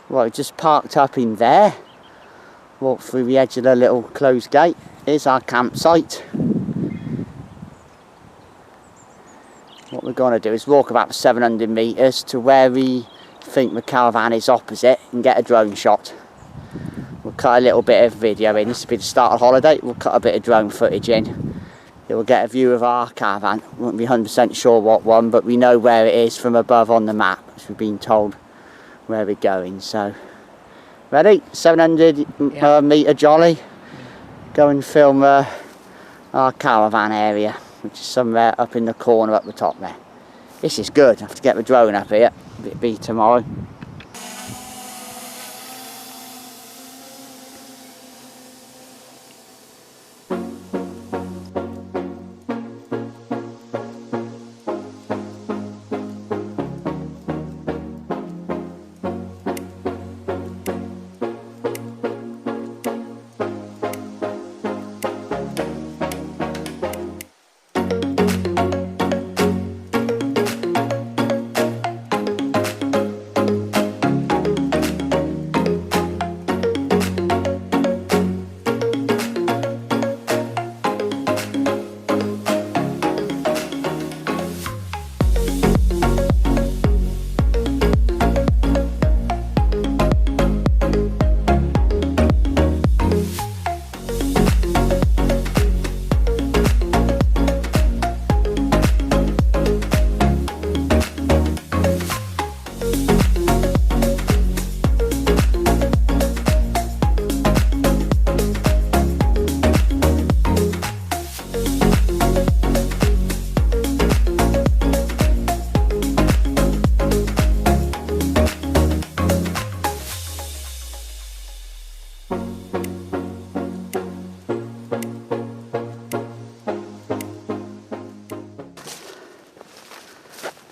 Right, just parked up in there. Walk through the edge of the little closed gate. Here's our campsite. What we're going to do is walk about 700 metres to where we think the caravan is opposite and get a drone shot. We'll cut a little bit of video in. This will be the start of the holiday. We'll cut a bit of drone footage in. It will get a view of our caravan. Won't be 100% sure what one, but we know where it is from above on the map, as we've been told where we're going. So, ready? 700 metre jolly. Go and film our caravan area, which is somewhere up in the corner up the top there. This is good. I have to get the drone up here. It'll be tomorrow.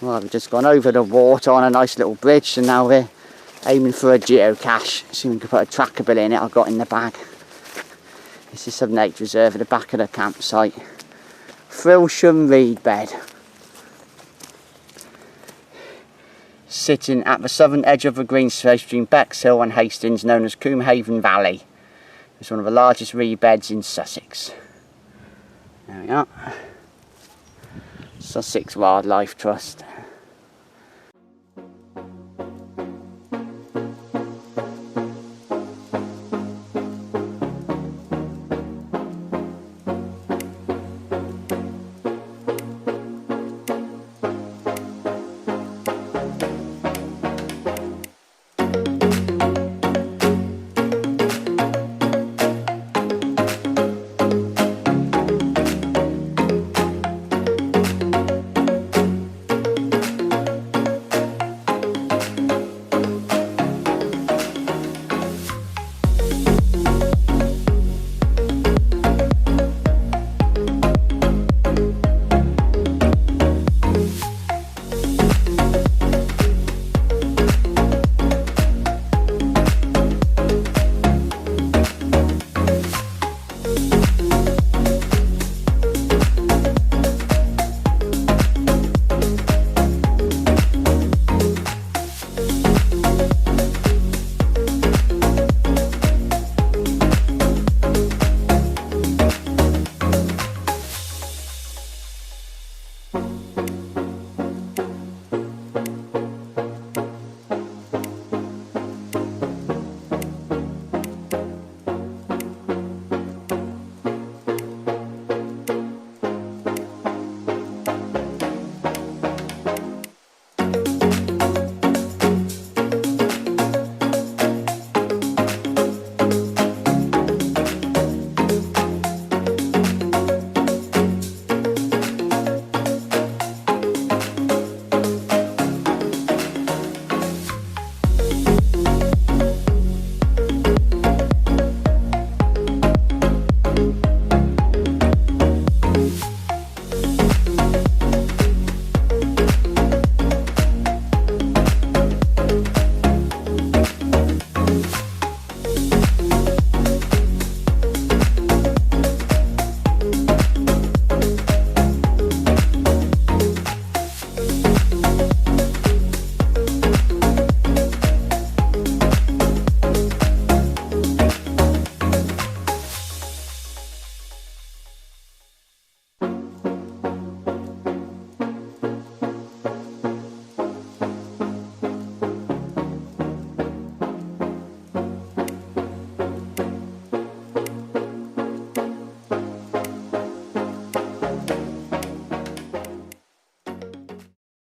Well, we've just gone over the water on a nice little bridge, and now we're aiming for a geocache. See if we can put a tracker bill in it I've got in the bag. This is some nature reserve at the back of the campsite. Filsham Reedbed. Sitting at the southern edge of the green space between Bexhill and Hastings, known as Combe Haven Valley. It's one of the largest reed beds in Sussex. There we are. Sussex Wildlife Trust.